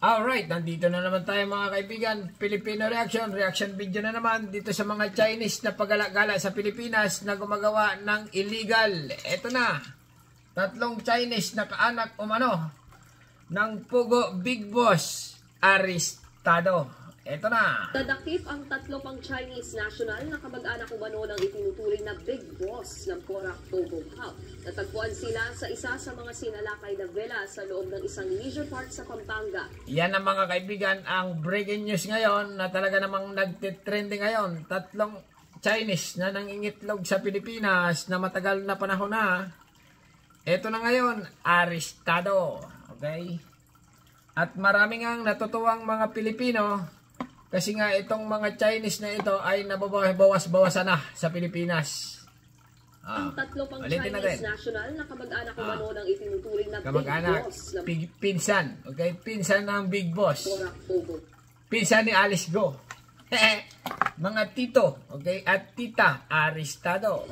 Alright, nandito na naman tayo mga kaibigan. Filipino reaction video na naman dito sa mga Chinese na pagala-gala sa Pilipinas na gumagawa ng illegal. Eto na, tatlong Chinese na kaanak umano ng Pogo Big Boss arestado. Eto na. Nadakip ang tatlo pang Chinese national na kamag-anak umano ng itinuturing na Big Boss ng Porac Pogo Hub. Natagpuan sila sa isa sa mga sinalakay na villa sa loob ng isang leisure park sa Pampanga. Yan ang mga kaibigan, ang breaking news ngayon na talaga namang nagtitrending ngayon. Tatlong Chinese na nangingitlog sa Pilipinas na matagal na panahon na. Eto na ngayon, arestado. Okay? At maraming ang natutuwang mga Pilipino kasi nga itong mga Chinese na ito ay nababawas-bawasan na sa Pilipinas. Ang tatlo pang Chinese national na kamag-anak umano ng itinuturing na kamag-anak, Big Boss. Pinsan. Okay? Pinsan ng Big Boss. Porac Pogo. Pinsan ni Alice Go. Mga tito, okay, at tita, arestado.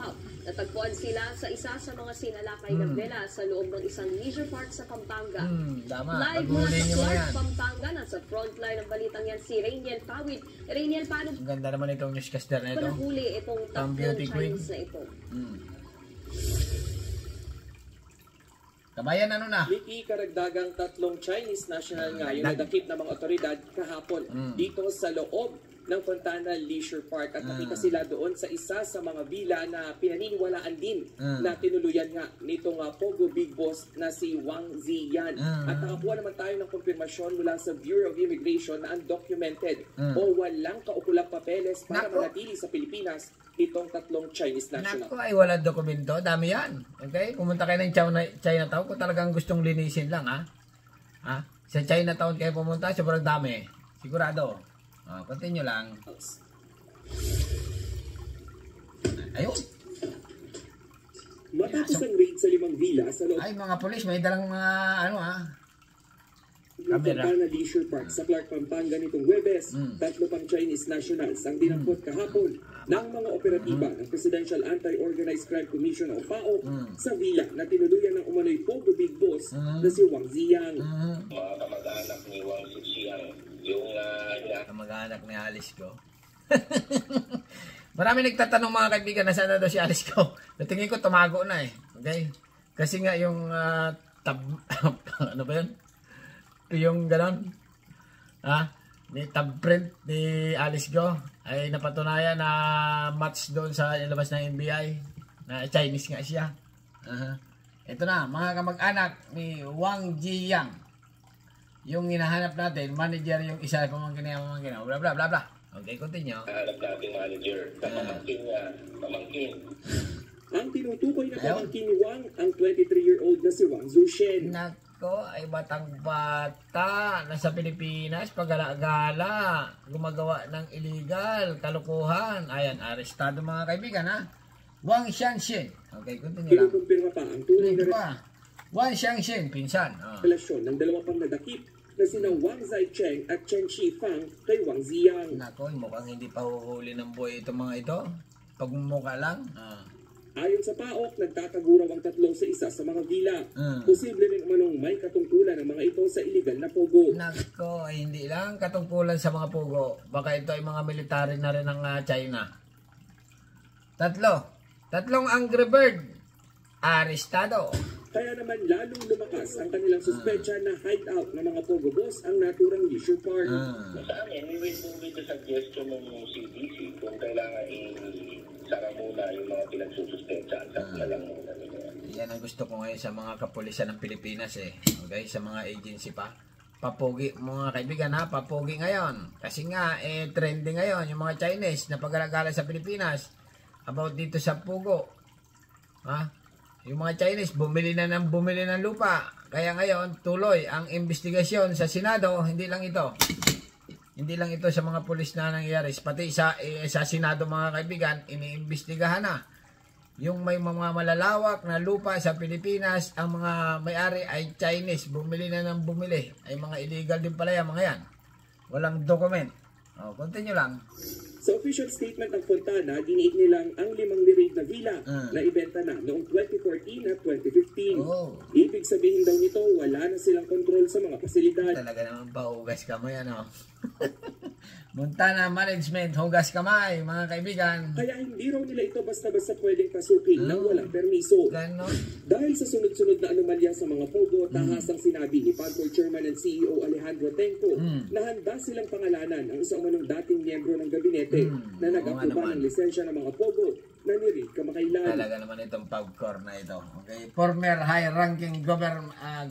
Natagpuan sila sa isa sa mga sinalakay na villa sa loob ng isang leisure park sa Pampanga. Tama. Live mula sa Clark, Pampanga, nasa frontline ng balitang yan si Rainiel Pawid. Rainiel, paano ang ganda naman itong newscaster na ito? nahuli itong tatlong Chinese na ito? Kabayan, ano na? Wiki, karagdagang tatlong Chinese national nga yung nadakip ng mga otoridad kahapon dito sa loob ng Fontana Leisure Park at nakita sila doon sa isa sa mga villa na pinaniniwalaan din na tinuluyan nga nitong Pogo Big Boss na si Wang Ziyan. At nakakuha naman tayo ng konfirmasyon mula sa Bureau of Immigration na undocumented o walang kaukulang papeles para manatili sa Pilipinas itong tatlong Chinese national. Naku, ay walang dokumento. Dami yan. Okay? Pumunta kayo ng Chinatown kung talagang gustong linisin lang, ha? Sa Chinatown kayo pumunta, sobrang dami. Sigurado. Continue lang. Ayun. Matapos ang raid sa 5 villa sa loob ay, mga polis, may dalang mga ng Fontana Leisure Park sa Clark, Pampanga nitong Huwebes, tatlo pang Chinese nationals ang dinampot kahapon ng mga operatiba ng Presidential Anti-Organized Crime Commission o PAOK sa villa na tinuluyan ng umano'y Pogo Big Boss na si Wang Ziyang. Mga kamag-anak ni Wang Ziyang, yung kamag-anak ni Alice Go. Marami nagtatanong mga kaibigan na sana daw si Alice Go. Natingin ko tumago na eh. Okay? Kasi nga yung ano ba yun? Yung ganon ni tab print ni Alice Go ay napatunayan na match doon sa ilabas ng NBI na Chinese nga siya. Ito na, mga kamag-anak ni Wang Ziyang. Yung hinahanap natin, manager yung isa, pamangkin, bla bla bla bla. Okay, continue. hanap nating manager, pamangkin. Ang tinutukoy na pamangkin ni Wang, ang 23-year-old na si Wang Zushen. Nako, ay batang-bata nasa Pilipinas, pagala-gala, gumagawa ng illegal, kalukuhan. Ayan, arestado mga kaibigan, ha? Wang Xianxin. Okay, continue lang. Kinukumpirma pa ang tunay na Wang Xianxin, pinsan. relasyon ng dalawa pang nadakip na sina Wang Zaicheng at Chen Shifang kay Wang Ziyang. Nako, mukhang hindi pa huhuli ng buhay itong mga ito. Pagmumukha lang. Ayon sa PAOK, nagtataguraw ang tatlo sa isa sa mga villa. Posible rin umanong may katungkulan ng mga ito sa illegal na pogo. Nako, ay hindi lang katungkulan sa mga pugo. Baka ito ay mga military na rin ng China. Tatlong Angry Bird, arestado. Kaya naman lalong lumakas ang kanilang suspecha na hideout ng mga pogo boss ang naturang leisure park. Sa amin, we will move with the suggestion ng CDC kung kailangan sara muna yung mga pinagsususpetsahan sa lang muna nila. Yan ang gusto ko ngayon sa mga kapulisan ng Pilipinas eh. Okay, sa mga agency pa. Papogi, mga kaibigan ha, papogi ngayon. Kasi nga, trending ngayon yung mga Chinese na pag-alagala sa Pilipinas about dito sa Pogo. Yung mga Chinese, bumili ng lupa. Kaya ngayon, tuloy ang investigasyon sa Senado, hindi lang ito. Hindi lang ito sa mga pulis na nangyayari. Pati sa Senado mga kaibigan, iniimbestigahan na. Yung may mga malalawak na lupa sa Pilipinas, ang mga may-ari ay Chinese. Bumili na ng bumili. Ay mga illegal din pala yan, mga yan. Walang document. Continue lang. Sa official statement ng Fontana, diniig nilang ang 5 nirig na villa na ibenta na noong 2014 at 2015. Oh. Ibig sabihin daw nito, wala na silang kontrol sa mga pasilidad. Talaga naman pahugas kamay, ano? Montana Management, hugas kamay, mga kaibigan. Kaya hindi raw nila ito basta-basta pwedeng pasukin nang walang permiso. Ganon. Dahil sa sunod-sunod na anomalya sa mga pogo, tahasang sinabi ni PAGCOR Chairman and CEO Alejandro Tenco na handa silang pangalanan ang isang manong dating miyembro ng gabinete na nag-aproba ng lisensya ng mga pogo na nirig kamakailan. Talaga naman itong PAGCOR na ito. Okay. Former high-ranking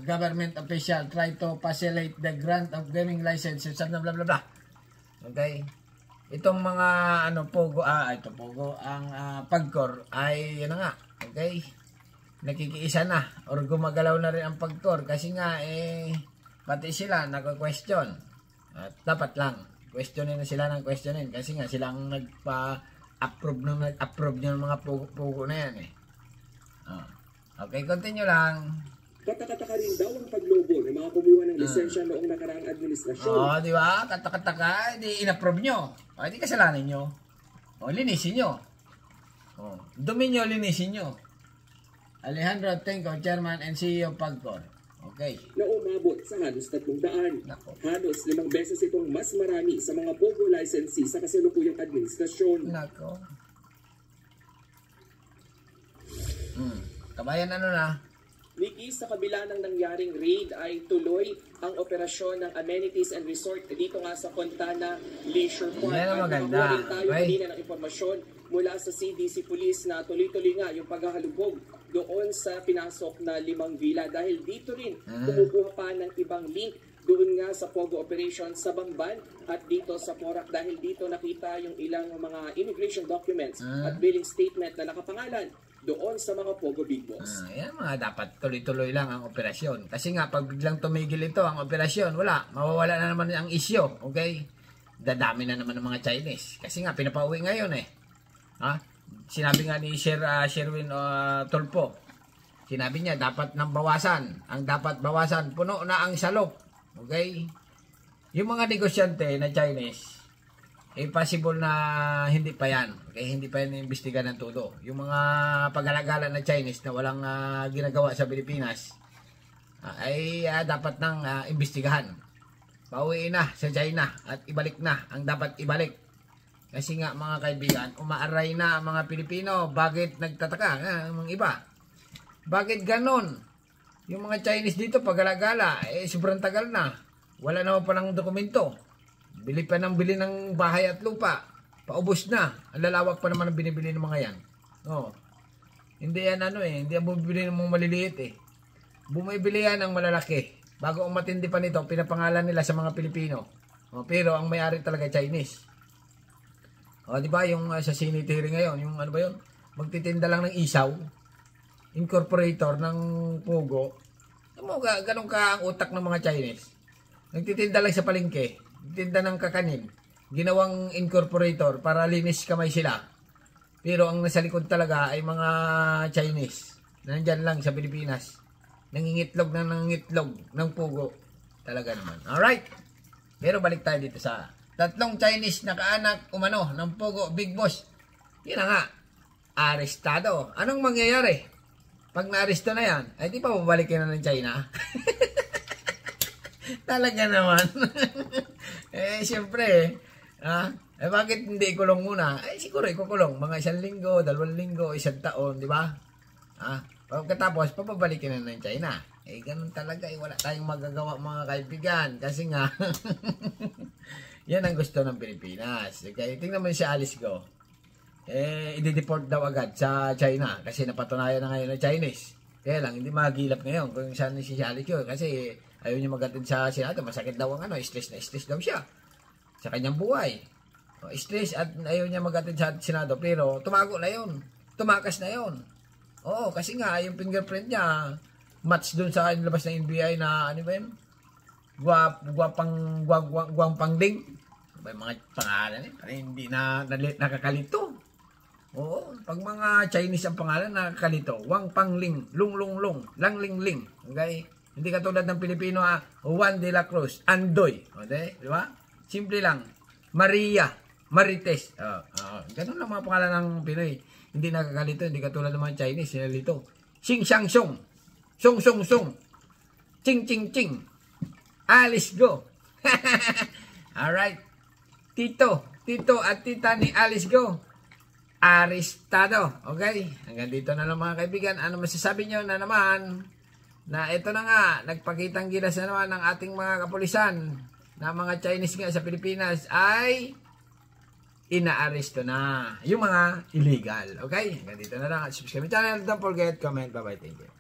government official try to facilitate the grant of gaming licenses and blah blah blah. Okay. Itong mga pogo, ang PAGCOR ay yun na nga. Okay. Nakikiisa na or gumagalaw na rin ang PAGCOR kasi nga pati sila nagko-question. At dapat lang questionin na sila ng questionin kasi nga sila ang nagpa-approve ng mga pugo na yan Okay, continue lang. Katakataka rin daw ang paglobo ng mga kumuha ng lisensya noong nakaraang administrasyon. Di ba? Katakataka, di in-approve nyo. Di kasalanan nyo. Linisin nyo. Dumi nyo, linisin nyo. Alejandro Tenco, Chairman and CEO PAGCOR. Okay. Na umabot sa halos 300. Nako. Halos 5 beses itong mas marami sa mga pogo licensee sa kasalukuyang administrasyon. Nako. Kabayan na? Niki, sa kabila ng nangyaring raid ay tuloy ang operasyon ng amenities and resort dito nga sa Fontana Leisure Park. Yan ang maganda. At tayo kanina ng impormasyon mula sa CDC Police na tuloy-tuloy nga yung paghahalubog doon sa pinasok na 5 villa dahil dito rin kumukuha pa ng ibang link doon nga sa Pogo operation sa Bamban at dito sa Porac dahil dito nakita yung ilang mga immigration documents at billing statement na nakapangalan doon sa mga Pogo Big Boss. Yan mga dapat tuloy-tuloy lang ang operasyon. Kasi nga pag biglang tumigil ito ang operasyon, mawawala na naman ang isyo. Okay? Dadami na naman ng mga Chinese. Kasi nga pinapauwi ngayon Sinabi nga ni Sherwin Tulpo, sinabi niya dapat nang bawasan. Ang dapat bawasan, puno na ang salop. Okay? Yung mga negosyante na Chinese, possible na hindi pa yan. Okay? Hindi pa yan imbestigan ng todo. Yung mga pag-alagala na Chinese na walang ginagawa sa Pilipinas, ay dapat nang imbestigahan. Pauwi na sa China at ibalik na ang dapat ibalik. Kasi nga mga kaibigan, umaaray na ang mga Pilipino. Bakit nagtataka ang mga iba? Bakit ganon? Yung mga Chinese dito pag-alagala, sobrang tagal na. Wala naman palang dokumento. Bili pa ng bili ng bahay at lupa. Paubos na. Ang lalawak pa naman ang binibili ng mga yan. Hindi yan hindi yan bumibili ng mga maliliit Bumibili yan ng malalaki. Bago umatindi pa nito, pinapangalan nila sa mga Pilipino. Pero ang may-ari talaga Chinese. Di ba yung sa Senate hearing ngayon, yung ano ba yun? Magtitinda lang ng isaw. Incorporator ng Pogo. Ganun ka ang utak ng mga Chinese. Nagtitinda lang sa palengke. Tinda ng kakanin. Ginawang incorporator para linis kamay sila. Pero ang nasa likod talaga ay mga Chinese. Nandyan lang sa Pilipinas. Nangingitlog ng Pogo. Talaga naman. Alright. Pero balik tayo dito sa 3 Chinese na kaanak umano ng Pogo Big Boss. Yun na nga. Arestado. Anong mangyayari? Pag na-aresto na yan, ay di pa babalikin na ng China. Talaga naman. Siyempre, bakit hindi ikulong muna? Siguro ikukulong. Mga 1 linggo, 2 linggo, 1 taon, di ba? Pagkatapos, papabalikin na ng China. Ganun talaga. Wala tayong magagawa mga kaibigan. Kasi nga, yan ang gusto ng Pilipinas. Okay? Tingnan mo si Alice Go. I-deport daw agad sa China. Kasi napatunayan na ngayon ng Chinese. Kaya lang, hindi magilap ngayon kung saan si Alice Go. Kasi ayaw niya magatid sa Senado. Masakit daw ang stress na stress daw siya. Sa kanyang buhay. Stress at ayaw niya magatid sa Senado. Pero tumago na yun. Tumakas na yun. Oo, kasi nga, yung fingerprint niya, match dun sa labas ng NBI na, ano ba yun? Guwang ding. May mga pangalan hindi na nakakalito. Oo, pag mga Chinese ang pangalan, nakakalito. Wang Pangling, Lung, Langling. Okay? Hindi katulad ng Pilipino, Juan de la Cruz, Andoy. Okay? Di ba? Simple lang. Maria. Marites. Ganun lang mga pangalan ng Pinoy. Hindi nakakalito, hindi katulad ng mga Chinese, sinalito. Xing Shang Song. Song Song Song. Ching Ching Ching. Alice Go. Alright. Tito at tita ni Alice Go. Arestado. Okay? Hanggang dito na lang mga kaibigan. Ano masasabi nyo na naman na ito na nga, nagpakitang gilas na naman ng ating mga kapulisan na mga Chinese nga sa Pilipinas ay inaaresto na yung mga illegal. Okay? Hanggang dito na lang. Subscribe my channel. Don't forget, comment. Bye-bye. Thank you.